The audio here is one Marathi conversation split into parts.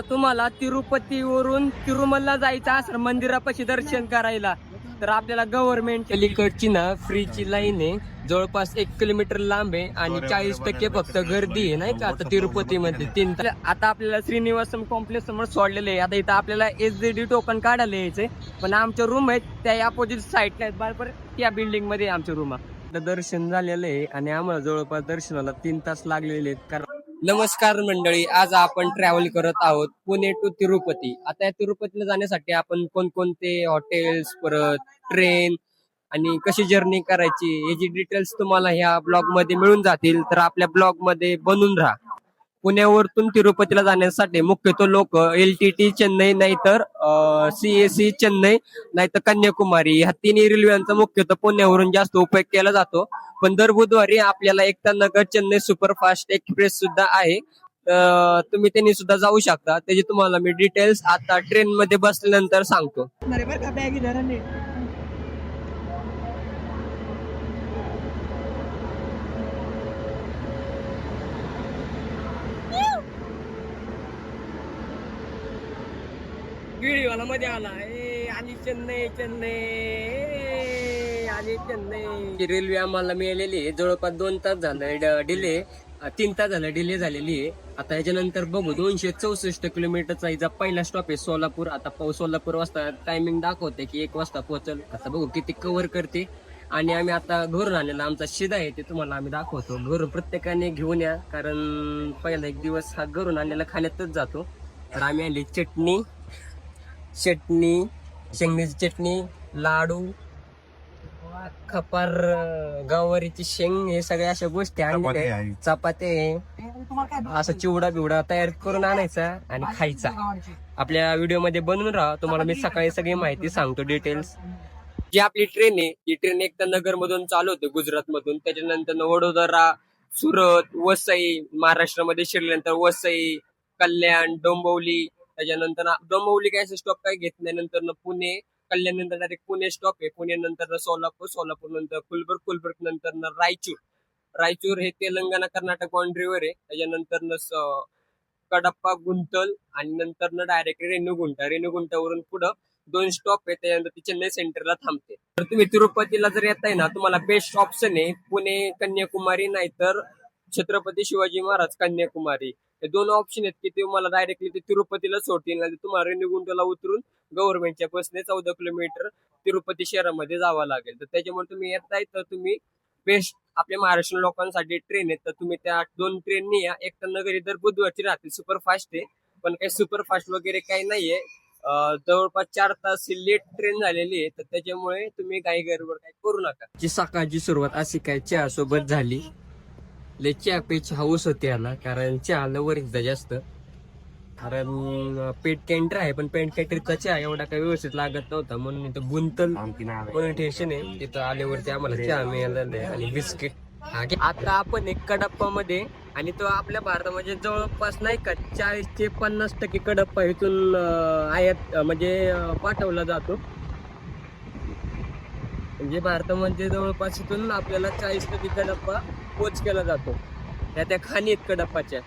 तुम्हाला तिरुपतीवरून तिरुमलला जायचं असेल मंदिरापाशी दर्शन करायला तर आपल्याला गव्हर्नमेंट अलीकडची ना फ्रीची लाईन आहे. जवळपास 1 किलोमीटर लांब आहे आणि 40% फक्त गर्दी आहे नाही का आता तिरुपतीमध्ये. आता आपल्याला श्रीनिवासम कॉम्प्लेक्स समोर सोडलेले आहे. आता इथं आपल्याला SGD टोकन काढायला यायचंय, पण आमच्या रूम आहेत त्या अपोजिट साईडला आहेत बरोबर त्या बिल्डिंग मध्ये आमच्या रूम. दर्शन झालेलं आहे आणि आम्हाला जवळपास दर्शनाला 3 तास लागलेले आहेत. कारण नमस्कार मंडळी, आज आपण ट्रॅव्हल करत आहोत पुणे टू तिरुपती. आता या तिरुपतीला जाण्यासाठी आपण कोणकोणते हॉटेल्स, परत ट्रेन आणि कशी जर्नी करायची याची डिटेल्स तुम्हाला ह्या ब्लॉग मध्ये मिळून जातील. तर आपल्या ब्लॉग मध्ये बनून राहा. पुण्यावरून तिरुपतीला जाण्यासाठी मुख्यतः लोक LTT चेन्नई नाहीतर CAC चेन्नई नाहीतर कन्याकुमारी ह्या तिन्ही रेल्वेचा मुख्यतः पुण्यावरून जास्त उपयोग केला जातो. पण दर बुधवारी आपल्याला एकता नगर चेन्नई सुपरफास्ट एक्सप्रेस सुद्धा आहे. तुम्ही त्यांनी सुद्धा जाऊ शकता. त्याची तुम्हाला मी डिटेल्स आता ट्रेन मध्ये बसल्यानंतर सांगतो. गिळीवाला मध्ये आला आणि चेन्नई आणि चेन्नई रेल्वे आम्हाला मिळालेली आहे. जवळपास 2 तास झालं डिले, 3 तास झालं डिले झालेली आहे. आता याच्यानंतर बघू 264 किलोमीटरचा हिचा पहिला स्टॉप आहे सोलापूर. आता सोलापूर वाजता टायमिंग दाखवते की 1 वाजता पोहोचल. आता बघू किती कव्हर करते. आणि आम्ही आता घरून आलेला आमचा शिदा आहे ते तुम्हाला आम्ही दाखवतो. घरून प्रत्येकाने घेऊन या, कारण पहिला एक दिवस हा घरून आणलेला खाण्यातच जातो. तर आम्ही आणली चटणी, शेंगणीची चटणी, लाडू, खपार, गवारीची शेंग, हे सगळ्या अशा गोष्टी आणल्या. चपात्या, असं चिवडा बिवडा तयार करून आणायचा आणि खायचा. आपल्या व्हिडिओ मध्ये बनवून राहा. तुम्हाला मी सकाळी सगळी माहिती सांगतो डिटेल्स. जी आपली ट्रेन आहे ती ट्रेन एकदा नगर मधून चालू होते गुजरात मधून. त्याच्यानंतर वडोदरा, सुरत, वसई, महाराष्ट्रामध्ये शिरल्यानंतर वसई, कल्याण, डोंबिवली. त्याच्यानंतर डोंबिवली काय स्टॉप काय घेत नाही. नंतर पुणे, कल्याण नंतर डायरेक्ट पुणे स्टॉप आहे. पुणे नंतर सोलापूर, सोलापूर नंतर कुलबर्ग नंतर रायचूर हे तेलंगणा कर्नाटक बाउंड्रीवर आहे. त्याच्यानंतर कडप्पा, गुंतल आणि नंतर डायरेक्ट रेणुगुंटावरून पुढं 2 स्टॉप आहे. त्याच्यानंतर ती चेन्नई सेंटरला थांबते. तर तुम्ही तिरुपतीला जर येताय ना, तुम्हाला बेस्ट ऑप्शन आहे पुणे कन्याकुमारी नाहीतर छत्रपती शिवाजी महाराज कन्याकुमारी. हे 2 ऑप्शन आहेत की तुम्हाला डायरेक्टली ते तिरुपतीला सोडतील, आणि तुम्हाला रेणुगुंटला उतरून गव्हर्नमेंटच्या बसने 14 किलोमीटर तिरुपती शहरामध्ये जावं लागेल. तर त्याच्यामुळे तुम्ही येताय तर तुम्ही बेस्ट आपल्या महाराष्ट्र लोकांसाठी ट्रेन आहे. तर तुम्ही त्या 2 ट्रेननी या. एक तर नगरी दर बुधवारची राहते, सुपरफास्ट आहे, पण काही सुपरफास्ट वगैरे काही नाहीये. जवळपास 4 तास लेट ट्रेन झालेली आहे. तर त्याच्यामुळे तुम्ही काही गडबड काही करू नका. जी सकाळची सुरुवात अशी काय चहा सोबत झाली. लय चहा प्यायची हौस होती याला, कारण चहा लवर एकदा जास्त. कारण पेट कॅन्टर आहे, पण पेट कॅन्टरचा चहा एवढा काही व्यवस्थित लागत नव्हता, म्हणून इथं गुंतल पोलीस स्टेशन आहे तिथं आल्यावरती आम्हाला चहा मिळालेला आहे आणि बिस्किट. आता आपण एक कडप्पा मध्ये, आणि तो आपल्या भारतामध्ये जवळपास नाही का 40 ते 50% कडप्पा इथून आयात म्हणजे पाठवला जातो. म्हणजे भारतामध्ये जवळपास इथून आपल्याला 40% कडप्पा पोच केला जातो. त्या खाणी आहेत कडप्पाच्या.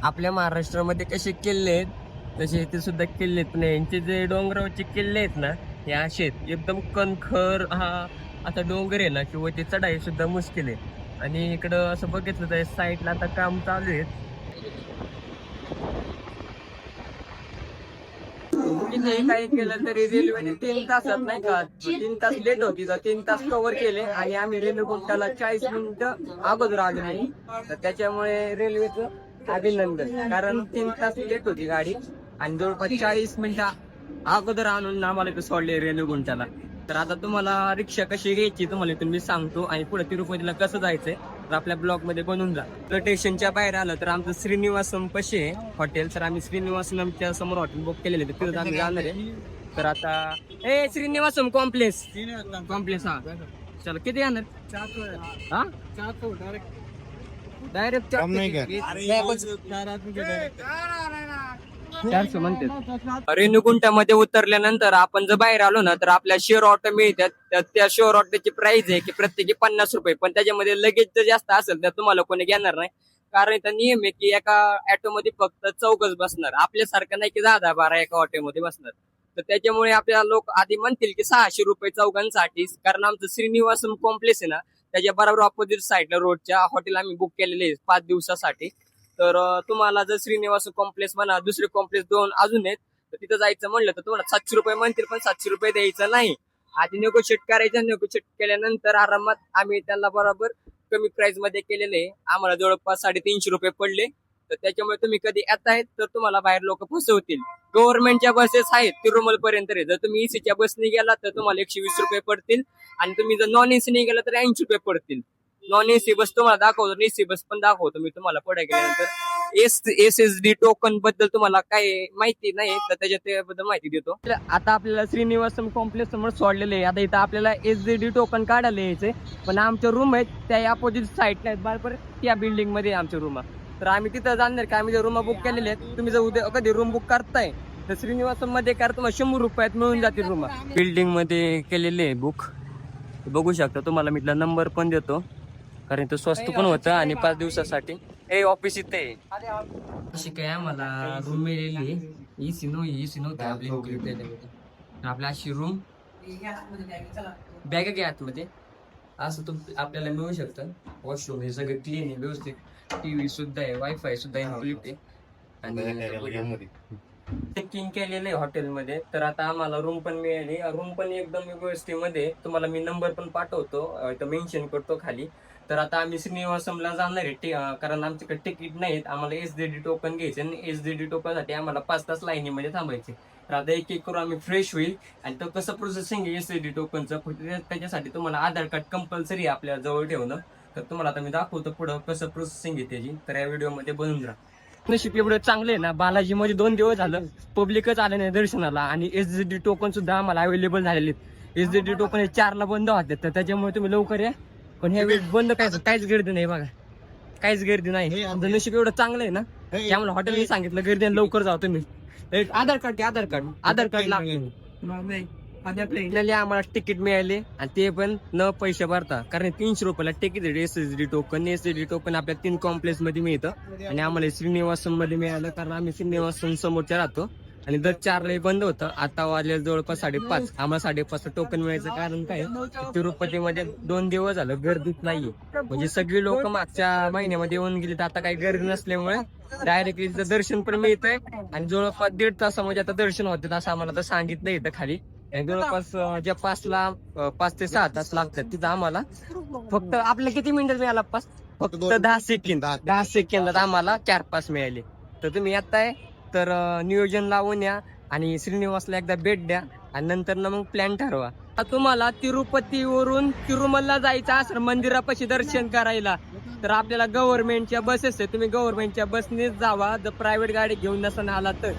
आपल्या महाराष्ट्रामध्ये कसे किल्ले आहेत तसे इथे सुद्धा किल्ले आहेत. नाही, यांचे जे डोंगरावरचे किल्ले आहेत ना हे असे आहेत एकदम कणखर. हा आता डोंगर आहे ना किंवा ते चढाई सुद्धा मुश्किल आहे. आणि इकडं असं बघितलं तर साईडला आता काम चालू आहे. काही केलं तरी रेल्वेने 3 तासात नाही का 3 तास लेट होती, तर 3 तास कव्हर केले. आणि आम्ही रेल्वे 40 मिनिटं अगोदर आलो नाही, तर त्याच्यामुळे रेल्वेचं अभिनंदन. कारण 3 तास लेट होती गाडी आणि जवळपास 40 मिनिटं अगोदर आणून आम्हाला इथं सोडले रेल्वे. तर आता तुम्हाला रिक्षा कशी घ्यायची तुम्हाला इथून मी सांगतो, आणि पुढे तिरुपतीला कसं जायचंय तर आपल्या ब्लॉग मध्ये बनवून जा. स्टेशनच्या बाहेर आलं तर आमचं श्रीनिवासम पशे हॉटेल. तर आम्ही श्रीनिवासमच्या समोर हॉटेल बुक केलेले, तर तिथं आम्ही जाणार आहे. तर आता श्रीनिवासम कॉम्प्लेक्स हा चला. किती येणार? हा डायरेक्ट 400 म्हणते. रेणुगुंटामध्ये उतरल्यानंतर आपण जर बाहेर आलो ना तर आपल्या शेअर ऑटो मिळतात. त्या शेअर ऑटोची प्राइस आहे की प्रत्येकी 50 रुपये. पण त्याच्यामध्ये लगेज जर जास्त असेल तर तुम्हाला कोणी घेणार नाही. कारण इथं नियम आहे की एका ऑटो मध्ये फक्त चौकच बसणार, आपल्यासारखं नाही की 10-12 एका ऑटोमध्ये बसणार. तर त्याच्यामुळे आपल्याला लोक आधी म्हणतील की 600 रुपये चौघांसाठी, कारण आमचं श्रीनिवासम कॉम्प्लेक्स आहे ना त्याच्या बरोबर ऑपोजिट साईडला रोडच्या हॉटेल आम्ही बुक केलेले आहे 5 दिवसासाठी. तर तुम्हाला जर श्रीनिवास कॉम्प्लेक्स म्हणा, दुसरे कॉम्प्लेक्स 2 अजून आहेत, तर तिथं जायचं म्हणलं तर तुम्हाला 700 रुपये म्हणतील, पण 700 रुपये द्यायचं नाही. आधी नेगोशिएट करायचं, नेगोशिएट केल्यानंतर आरामात आम्ही त्यांना बरोबर कमी प्राइस मध्ये केलेले. आम्हाला जवळपास 350 रुपये पडले. तर त्याच्यामुळे तुम्ही कधी येत आहेत तर तुम्हाला बाहेर लोक फसवतील. गव्हर्नमेंटच्या बसेस आहेत तिरुमल पर्यंत, जर तुम्ही एसीच्या बसने गेला तर तुम्हाला 120 रुपये पडतील, आणि तुम्ही जर नॉन एसीने गेला तर 80 रुपये पडतील. नॉन एसी बस तुम्हाला दाखवतो, एसी बस पण दाखवतो मी तुम्हाला पुढे गेल्यानंतर. SSD टोकन बद्दल तुम्हाला काय माहिती नाही तर त्याच्याबद्दल माहिती देतो. आता आपल्याला श्रीनिवासम कॉम्प्लेक्स समोर सोडलेले आहे. आता इथं आपल्याला SSD टोकन काढायला यायचंय, पण आमचे रूम आहेत त्या अपोजिट साईडला आहेत बरोबर, त्या बिल्डिंग मध्ये आमचे रूम. तर आम्ही तिथं जाणार की आम्ही जे रूम बुक केलेले आहेत. तुम्ही जर उद्या कधी रूम बुक करताय तर श्रीनिवासम मध्ये करा, तुम्हाला 100 रुपयात मिळून जातील रूम. बिल्डिंग मध्ये केलेले आहे बुक, बघू शकता. तुम्हाला मी नंबर पण देतो कारण तो स्वस्त पण होतं आणि 5 दिवसासाठी. हे ऑफिस इथे अशी काय आम्हाला रूम मिळालेली. एसी नव्हती आपल्या अशी रूम. बॅग घ्या आतमध्ये असं आपल्याला मिळू शकतं. वॉशरूम हे सगळं क्लीन आहे, व्यवस्थित. टीव्ही सुद्धा आहे, वायफाय सुद्धा इन्क्लूड आहे, आणि चेकिंग केलेलं आहे हॉटेलमध्ये. तर आता आम्हाला रूम पण मिळाली. रूम पण एकदम व्यवस्थेमध्ये. तुम्हाला मी नंबर पण पाठवतो, इथं मेन्शन करतो खाली. तर आता आम्ही श्रीनिवासमला जाणार आहे, कारण आमच्याकडे तिकीट नाहीत. आम्हाला SSD टोकन घ्यायचे आणि SSD टोकन साठी आम्हाला 5 तास लाईनीमध्ये थांबायचे. तर आता एक एक करून आम्ही फ्रेश होईल. आणि तो कसं प्रोसेसिंग आहे SSD टोकनचं, त्याच्यासाठी तुम्हाला आधार कार्ड कंपल्सरी आहे आपल्या जवळ ठेवणं. तर तुम्हाला आता मी दाखवतो पुढं कसं प्रोसेसिंग आहे त्याची. तर या व्हिडिओमध्ये बनवून राहा. नशीब एवढं चांगलं आहे ना, बालाजी मध्ये 2 दिवस झालं पब्लिकच आले नाही दर्शनाला, आणि SSD टोकन सुद्धा आम्हाला अवेलेबल झालेले आहेत. SSD टोकन 4ला बंद होते, तर त्याच्यामुळे तुम्ही लवकर या. पण ह्या वेळेस बंद काहीच गर्दी नाही बघा, काहीच गर्दी नाही. आमचं नशीब एवढं चांगलं आहे ना, त्यामुळे हॉटेलने सांगितलं गर्दी आणि लवकर जाऊ तुम्ही. आधार कार्ड लागले. आम्हाला तिकीट मिळाले आणि ते पण न पैसे भरता, कारण 300 रुपयाला तिकीट आहे. SSD टोकन आपल्या 3 कॉम्प्लेक्स मध्ये मिळतं आणि आम्हाला श्रीनिवासम मध्ये मिळालं, कारण आम्ही श्रीनिवासम समोरच्या राहतो. आणि दर 4ला बंद होतं. आता वाजले जवळपास 5:30. आम्हाला 5:30 टोकन मिळायचं कारण काय, तिरुपतीमध्ये 2 दिवस झालं गर्दीच नाहीये. म्हणजे सगळी लोक मागच्या महिन्यामध्ये येऊन गेली, तर आता काही गर्दी नसल्यामुळे डायरेक्टली दर्शन पण मिळतंय. आणि जवळपास 1.5 तासामध्ये आता दर्शन होते असं आम्हाला तर सांगितलं इथं खाली. जवळपास ज्या 5 ते 6 तास लागतात तिथं आम्हाला फक्त आपल्या किती मिनिटात मिळाला पास, फक्त 10 सेकंदात आम्हाला 4 पास मिळाले. तर तुम्ही येताय तर नियोजन लावून या आणि श्रीनिवासला एकदा भेट द्या, आणि नंतर मग प्लॅन ठरवा. तुम्हाला तिरुपतीवरून तिरुमलला जायचं असेल मंदिरापाशी दर्शन करायला, तर आपल्याला गव्हर्नमेंटच्या बसेस आहे, तुम्ही गव्हर्नमेंटच्या बसनेच जावा. जर प्रायव्हेट गाडी घेऊन नसताना आला तर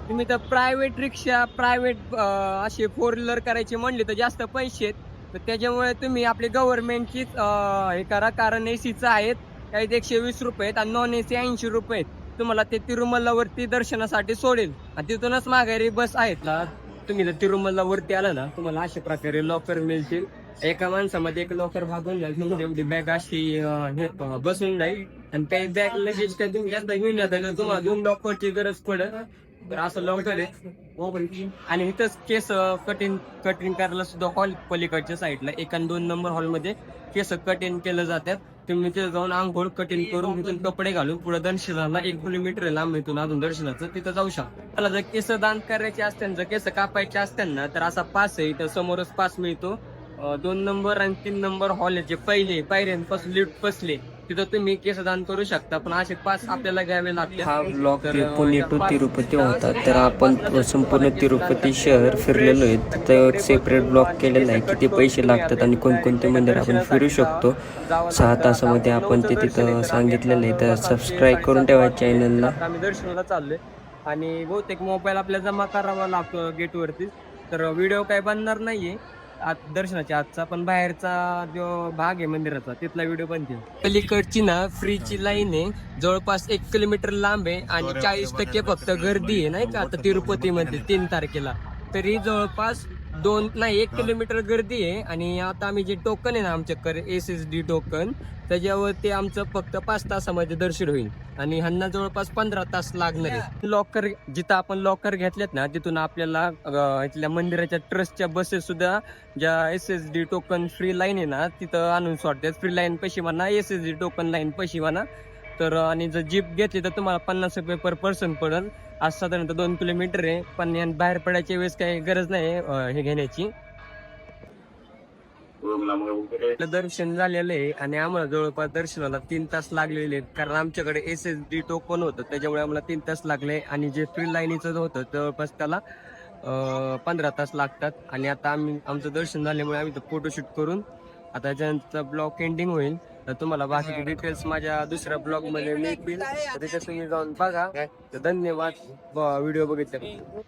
तुम्ही तर प्रायव्हेट रिक्षा, प्रायव्हेट असे 4 व्हीलर करायची म्हणली तर जास्त पैसे आहेत. तर त्याच्यामुळे तुम्ही आपली गव्हर्नमेंटचीच हे करा, कारण एसीचं आहेत काही 120 रुपये आहेत आणि नॉन एसी 80 रुपये आहेत. तुम्हाला ते तिरुमला वरती दर्शनासाठी सोडेल आणि तिथूनच माघारी बस आहेत ना. तुम्ही जर तिरुमला वरती आला ना, तुम्हाला अशा प्रकारे लॉकर मिळतील. एका माणसामध्ये एक लॉकर भागून जाईल, एवढी बॅग अशी बसून जाईल, आणि काही बॅग लगेच काय तुम्ही जास्त घेऊन जाता, तुम्हाला 2 लॉकरची गरज पडेल. तर असं लॉकर आहे. आणि इथंच केस कटिंग करायला सुद्धा हॉल पलीकडच्या साईडला 1 आणि 2 नंबर हॉलमध्ये केस कटिंग केलं जातात. तुम्ही तिथे जाऊन आंघोळ कटिंग करून तिथून कपडे घालून पुढे दर्शनाला 1 किलोमीटर लांब इथून अजून दर्शनाचं तिथं जाऊ शकतो. मला जर केस दान करायचे असतील, जर केस कापायचे असतील ना, तर असा पास आहे, तर समोरच पास मिळतो. 2 नंबर आणि 3 नंबर हॉल आहे, जे पहिले पायऱ्यांपासून लिफ्ट बसले तिथं तुम्ही केसदान करू शकता, पण असे पास आपल्याला घ्यावे लागते. हा ब्लॉग पुणे टू तिरुपती होता. तर आपण संपूर्ण तिरुपती शहर फिरलेलो आहे. तिथं सेपरेट ब्लॉग केलेला आहे, किती पैसे लागतात आणि कोणकोणते मंदिर आपण फिरू शकतो. 6 तासामध्ये आपण ते तिथं सांगितलेलं आहे. तर सबस्क्राईब करून ठेवा चॅनलला. आम्ही दर्शनाला चाललोय आणि बहुतेक मोबाईल आपल्याला जमा करावा लागतो गेटवरती, तर व्हिडिओ काय बनणार नाहीये दर्शनाच्या आजचा, पण बाहेरचा जो भाग आहे मंदिराचा तिथला व्हिडिओ बनतील. पलीकडची ना फ्रीची लाईन आहे, जवळपास 1 किलोमीटर लांब आहे आणि 40% फक्त गर्दी आहे नाही का आता तिरुपतीमध्ये 3 तारखेला. तरी जवळपास 1 किलोमीटर गर्दी आहे. आणि आता आम्ही जे टोकन आहे ना आमच्याकडे SSD टोकन, त्याच्यावरती आमचं फक्त 5 तासामध्ये दर्शन होईल आणि ह्यांना जवळपास 15 तास लागणार आहे. लॉकर जिथं आपण लॉकर घेतलेत ना तिथून आपल्याला इथल्या मंदिराच्या ट्रस्टच्या बसेस सुद्धा ज्या SSD टोकन फ्री लाईन आहे ना तिथं आणून सोडतात. फ्री लाईन पैसे म्हणा, SSD टोकन लाईन पैसे म्हणा. तर आणि जर जीप घेतली तर तुम्हाला 50 रुपये पर पर्सन पडेल. आज साधारणतः 2 किलोमीटर आहे, पण बाहेर पडायच्या वेळेस काही गरज नाही हे घेण्याची. दर्शन झालेलं आहे आणि आम्हाला जवळपास दर्शनाला 3 तास लागलेले आहेत, कारण आमच्याकडे SSD टोकन होतं त्याच्यामुळे आम्हाला 3 तास लागले. आणि जे फ्री लाईनीचं होतं जवळपास त्याला 15 तास लागतात. आणि आता आमचं दर्शन झाल्यामुळे आम्ही फोटोशूट करून आता ज्यांचा ब्लॉग एंडिंग होईल. तर तुम्हाला बाकीचे डिटेल्स माझ्या दुसऱ्या ब्लॉग मध्ये मिळतील, तर त्याच्यात तुम्ही जाऊन बघा. तर धन्यवाद व्हिडिओ बघितल्याबद्दल.